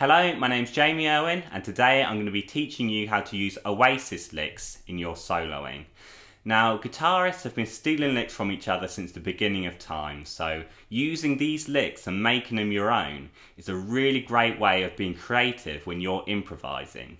Hello, my name's Jamie Owen, and today I'm going to be teaching you how to use Oasis licks in your soloing. Now, guitarists have been stealing licks from each other since the beginning of time, so using these licks and making them your own is a really great way of being creative when you're improvising.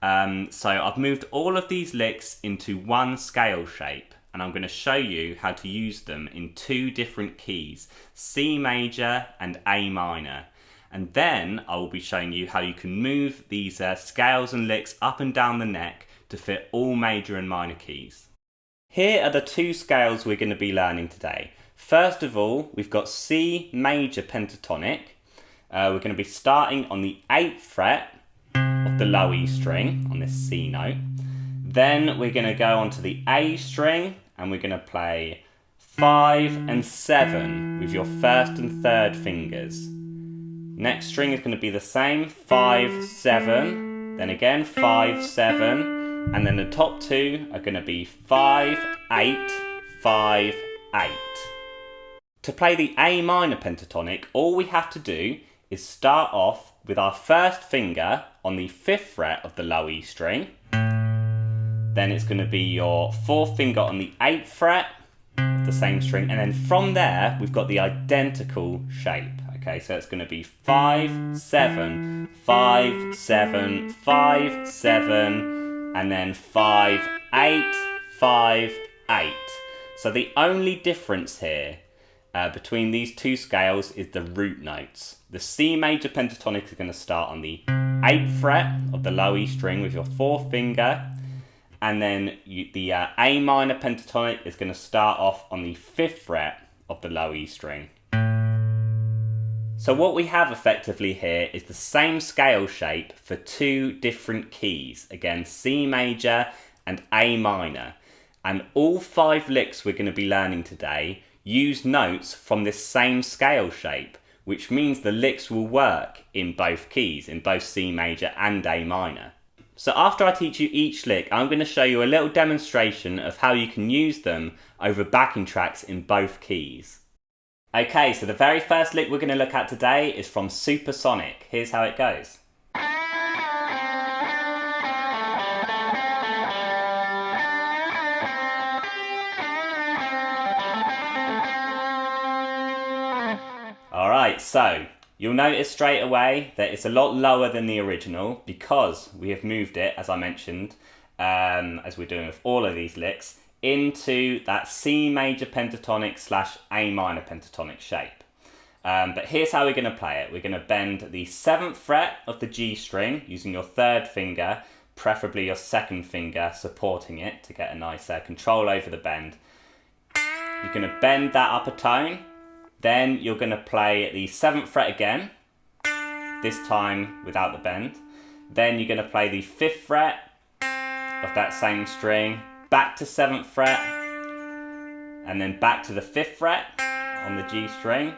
So I've moved all of these licks into one scale shape, and I'm going to show you how to use them in two different keys, C major and A minor. And then I will be showing you how you can move these scales and licks up and down the neck to fit all major and minor keys. Here are the two scales we're going to be learning today. First of all, we've got C major pentatonic. We're going to be starting on the 8th fret of the low E string on this C note. Then we're going to go onto the A string and we're going to play 5 and 7 with your first and third fingers. Next string is going to be the same, 5, 7, then again 5, 7, and then the top two are going to be 5, 8, 5, 8. To play the A minor pentatonic, all we have to do is start off with our first finger on the 5th fret of the low E string. Then it's going to be your 4th finger on the 8th fret, the same string, and then from there we've got the identical shape. Okay, so it's going to be 5, 7, 5, 7, 5, 7, and then 5, 8, 5, 8. So the only difference here between these two scales is the root notes. The C major pentatonic is going to start on the 8th fret of the low E string with your 4th finger, and then the A minor pentatonic is going to start off on the 5th fret of the low E string. So what we have effectively here is the same scale shape for two different keys. Again, C major and A minor. And all 5 licks we're going to be learning today use notes from this same scale shape, which means the licks will work in both keys, in both C major and A minor. So after I teach you each lick, I'm going to show you a little demonstration of how you can use them over backing tracks in both keys. Okay, so the very first lick we're going to look at today is from Supersonic. Here's how it goes. Alright, so you'll notice straight away that it's a lot lower than the original because we have moved it, as I mentioned, as we're doing with all of these licks, into that C major pentatonic / A minor pentatonic shape. But here's how we're going to play it. We're going to bend the 7th fret of the G string using your 3rd finger, preferably your 2nd finger supporting it to get a nice control over the bend. You're going to bend that up a tone, then you're going to play the 7th fret again, this time without the bend. Then you're going to play the 5th fret of that same string, back to 7th fret, and then back to the 5th fret on the G string.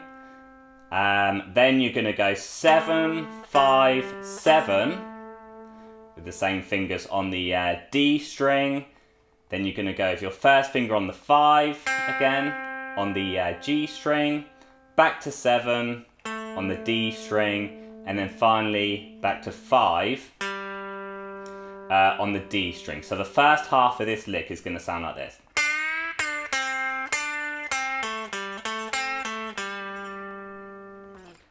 Then you're going to go 7, 5, 7 with the same fingers on the D string. Then you're going to go with your first finger on the 5 again on the G string, back to 7 on the D string, and then finally back to 5 on the D string. So the first half of this lick is going to sound like this.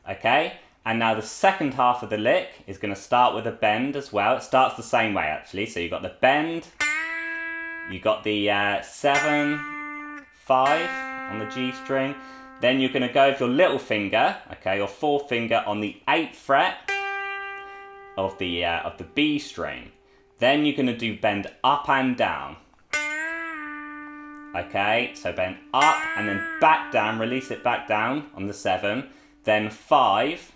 Okay, and now the second half of the lick is going to start with a bend as well. It starts the same way actually. So you've got the bend, you've got the 7, 5 on the G string. Then you're going to go with your little finger, okay, your 4th finger on the 8th fret of the B string. Then you're going to do bend up and down. Okay, so bend up and then back down, release it back down on the 7. Then 5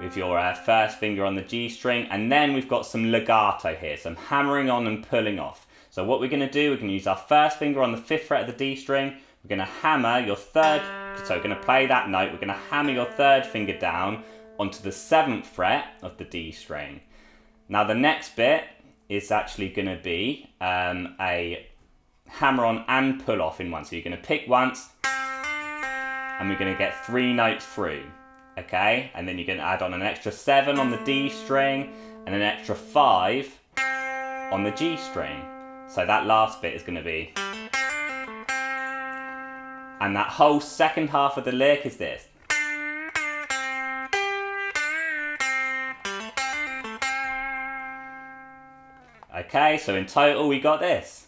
with your first finger on the G string. And then we've got some legato here, some hammering on and pulling off. So what we're going to do, we're going to use our first finger on the 5th fret of the D string. We're going to hammer your 3rd, so we're going to play that note. We're going to hammer your 3rd finger down onto the 7th fret of the D string. Now the next bit is actually going to be a hammer on and pull off in one. So you're going to pick once and we're going to get 3 notes through. Okay, and then you're going to add on an extra 7 on the D string and an extra 5 on the G string. So that last bit is going to be, and that whole second half of the lick is this. Okay, so in total we got this.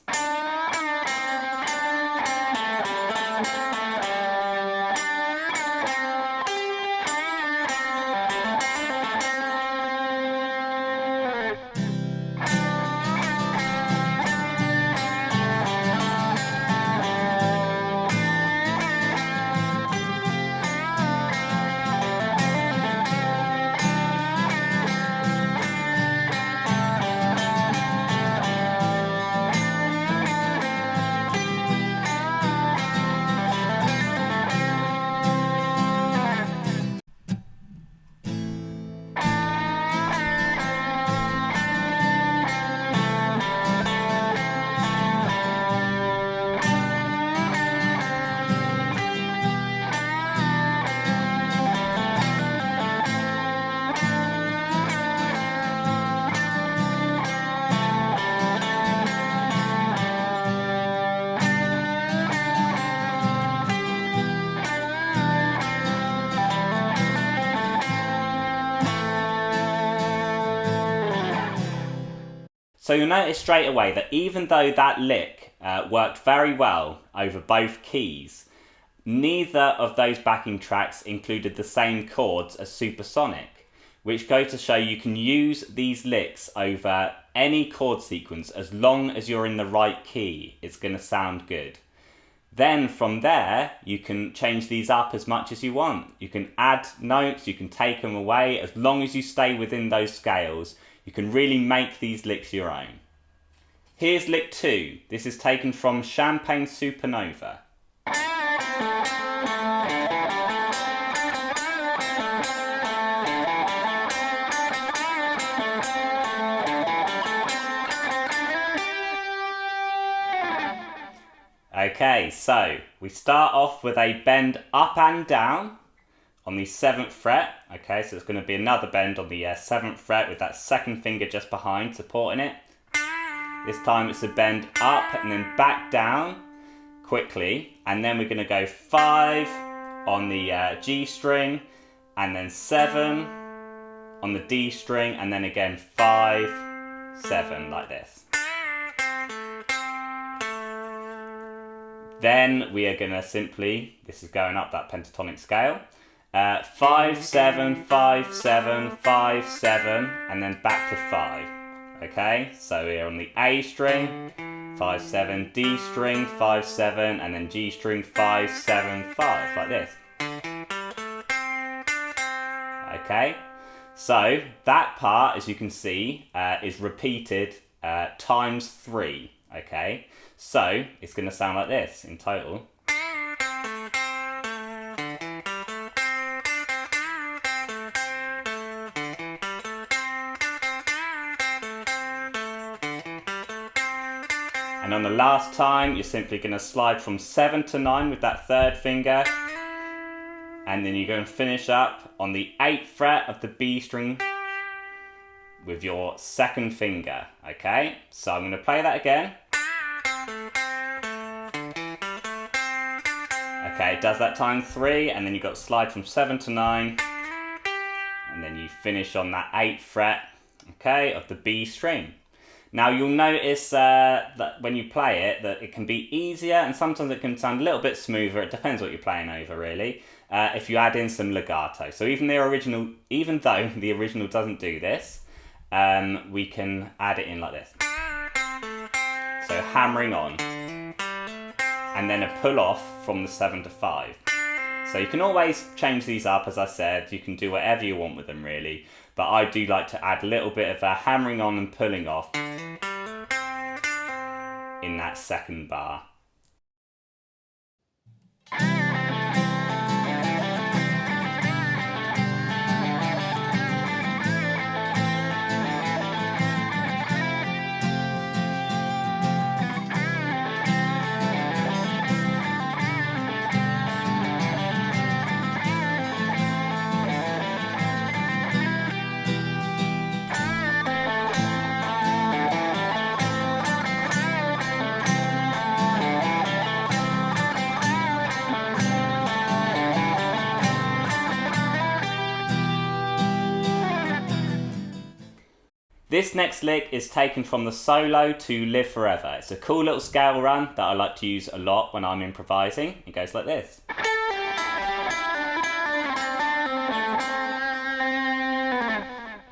So you'll notice straight away that even though that lick worked very well over both keys, neither of those backing tracks included the same chords as Supersonic, which go to show you can use these licks over any chord sequence as long as you're in the right key. It's going to sound good. Then from there, you can change these up as much as you want. You can add notes, you can take them away, as long as you stay within those scales. You can really make these licks your own. Here's lick 2. This is taken from Champagne Supernova. Okay, so we start off with a bend up and down on the 7th fret. Okay, so it's going to be another bend on the 7th fret with that second finger just behind supporting it. This time it's a bend up and then back down quickly, and then we're going to go 5 on the G string, and then 7 on the D string, and then again 5, 7 like this. Then we are going to simply, this is going up that pentatonic scale, 5, 7, 5, 7, 5, 7, and then back to 5. Okay, so we're on the A string, 5, 7, D string, 5, 7, and then G string, 5, 7, 5, like this. Okay, so that part, as you can see, is repeated times 3. Okay, so it's going to sound like this in total. And on the last time, you're simply going to slide from 7 to 9 with that 3rd finger. And then you're going to finish up on the 8th fret of the B string with your 2nd finger. Okay, so I'm going to play that again. Okay, it does that times 3, and then you've got to slide from 7 to 9. And then you finish on that 8th fret, okay, of the B string. Now you'll notice that when you play it, that it can be easier, and sometimes it can sound a little bit smoother. It depends what you're playing over, really. If you add in some legato. So even though the original doesn't do this, we can add it in like this. So hammering on, and then a pull off from the 7 to 5. So you can always change these up, as I said. You can do whatever you want with them, really. But I do like to add a little bit of a hammering on and pulling off in that 2nd bar. This next lick is taken from the solo to Live Forever. It's a cool little scale run that I like to use a lot when I'm improvising. It goes like this.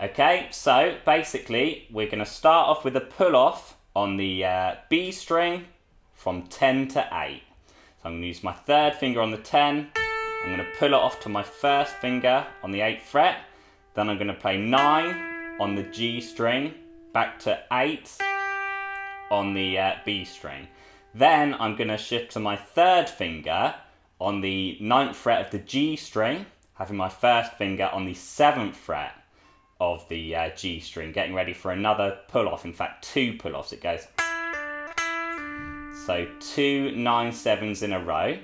Okay, so basically we're going to start off with a pull off on the B string from 10 to 8. So I'm going to use my third finger on the 10. I'm going to pull it off to my first finger on the 8th fret. Then I'm going to play 9 on the G string, back to 8 on the B string. Then I'm going to shift to my third finger on the 9th fret of the G string, having my first finger on the 7th fret of the G string, getting ready for another pull off. In fact, 2 pull offs. It goes. So 2 9 7s in a row.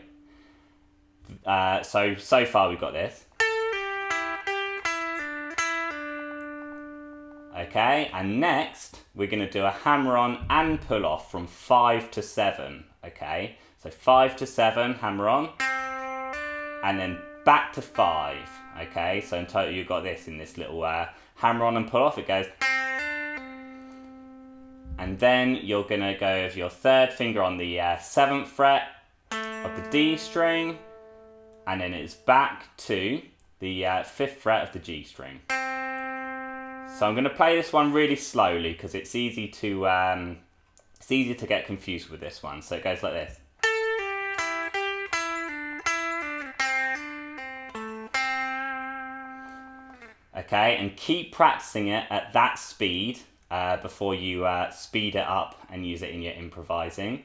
So far we've got this. Okay, and next we're going to do a hammer on and pull off from 5 to 7. Okay, so 5 to 7, hammer on, and then back to 5. Okay, so in total you've got this in this little hammer on and pull off. It goes, and then you're going to go with your third finger on the 7th fret of the D string, and then it's back to the 5th fret of the G string. So I'm going to play this one really slowly because it's easy to get confused with this one. So it goes like this. Okay, and keep practicing it at that speed before you speed it up and use it in your improvising.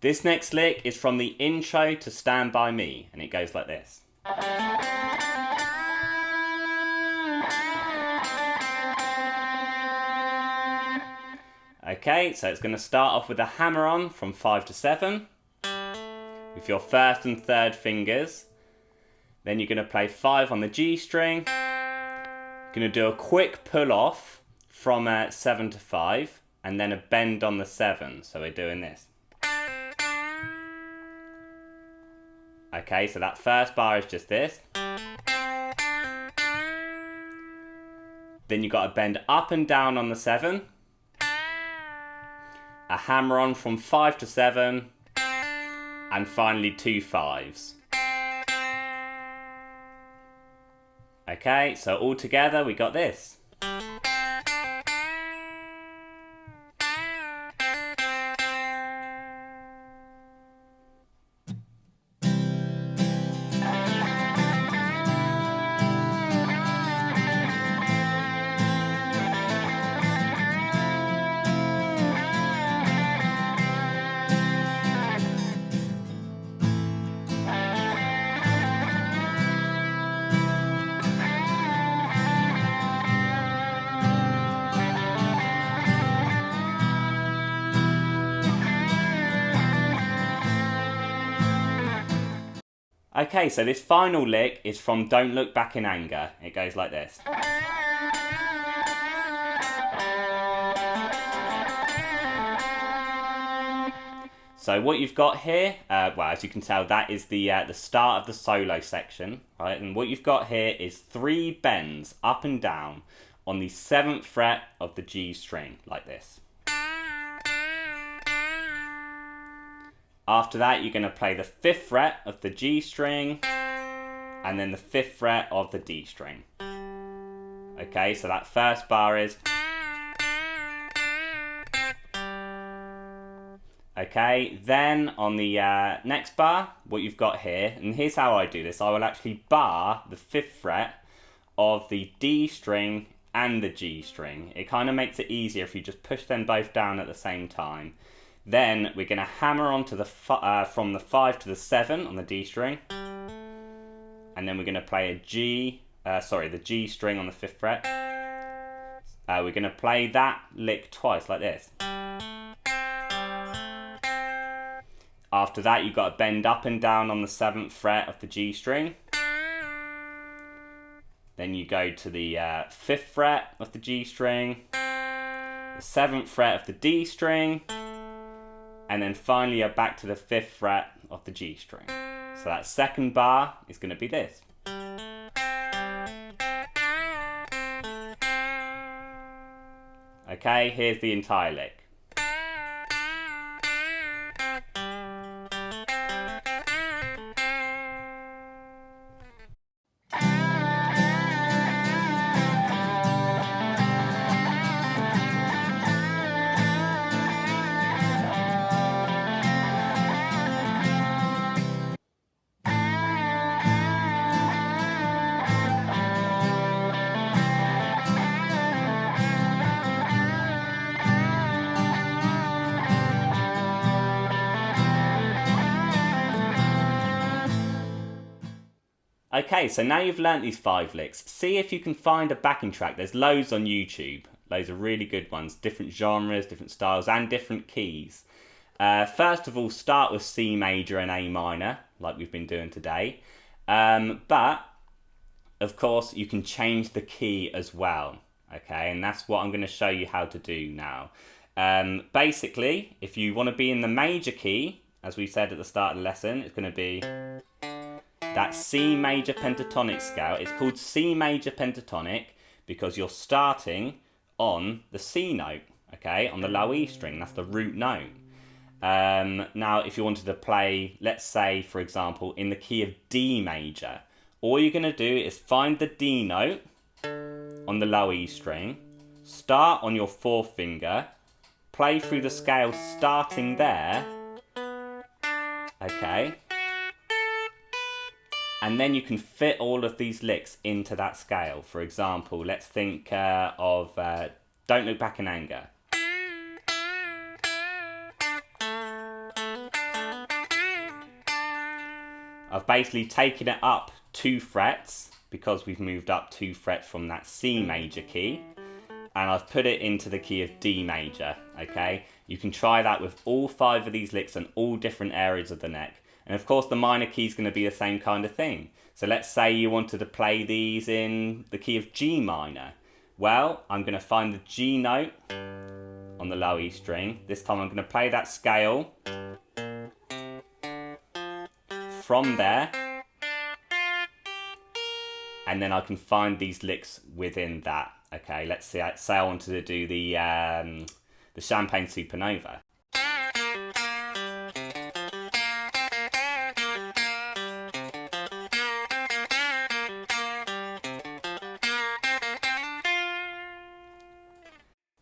This next lick is from the intro to Stand By Me, and it goes like this. Okay, so it's going to start off with a hammer on from 5 to 7 with your first and third fingers. Then you're going to play 5 on the G string. You're going to do a quick pull off from 7 to 5 and then a bend on the 7. So we're doing this. Okay, so that first bar is just this. Then you've got to bend up and down on the 7. A hammer on from 5 to 7. And finally 2 5s. Okay, so all together we got this. Okay, so this final lick is from Don't Look Back in Anger. It goes like this. So what you've got here, well, as you can tell, that is the start of the solo section, right? And what you've got here is 3 bends up and down on the 7th fret of the G string, like this. After that, you're going to play the 5th fret of the G string and then the 5th fret of the D string. Okay, so that first bar is. Okay, then on the next bar, what you've got here, and here's how I do this. I will actually bar the 5th fret of the D string and the G string. It kind of makes it easier if you just push them both down at the same time. Then we're going to hammer onto the from the 5 to the 7 on the D string. And then we're going to play the G string on the 5th fret. We're going to play that lick twice like this. After that, you've got to bend up and down on the 7th fret of the G string. Then you go to the 5th fret of the G string, the 7th fret of the D string, and then finally you're back to the 5th fret of the G string. So that second bar is going to be this. Okay, here's the entire lick. Okay, so now you've learnt these 5 licks, see if you can find a backing track. There's loads on YouTube, loads of really good ones, different genres, different styles and different keys. First of all, start with C major and A minor, like we've been doing today. But, of course, you can change the key as well, okay? And that's what I'm going to show you how to do now. Basically, if you want to be in the major key, as we said at the start of the lesson, it's going to be that C major pentatonic scale. It's called C major pentatonic because you're starting on the C note, okay, on the low E string. That's the root note. Now, if you wanted to play, let's say, for example, in the key of D major, all you're going to do is find the D note on the low E string, start on your 4th finger, play through the scale starting there, okay, and then you can fit all of these licks into that scale. For example, let's think of Don't Look Back in Anger. I've basically taken it up 2 frets because we've moved up 2 frets from that C major key, and I've put it into the key of D major, okay? You can try that with all 5 of these licks and all different areas of the neck. And of course the minor key is going to be the same kind of thing. So let's say you wanted to play these in the key of G minor. Well, I'm going to find the G note on the low E string. This time I'm going to play that scale from there. And then I can find these licks within that. Okay, let's say I wanted to do the Champagne Supernova.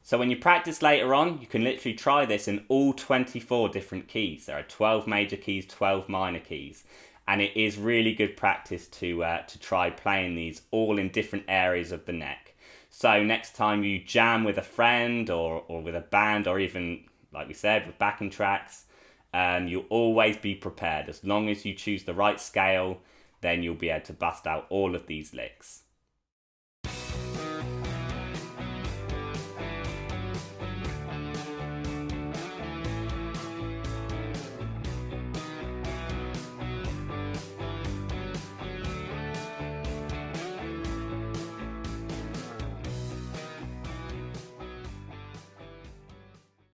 So when you practice later on, you can literally try this in all 24 different keys. There are 12 major keys, 12 minor keys. And it is really good practice to try playing these all in different areas of the neck. So next time you jam with a friend or with a band, or even, like we said, with backing tracks, you'll always be prepared. As long as you choose the right scale, then you'll be able to bust out all of these licks.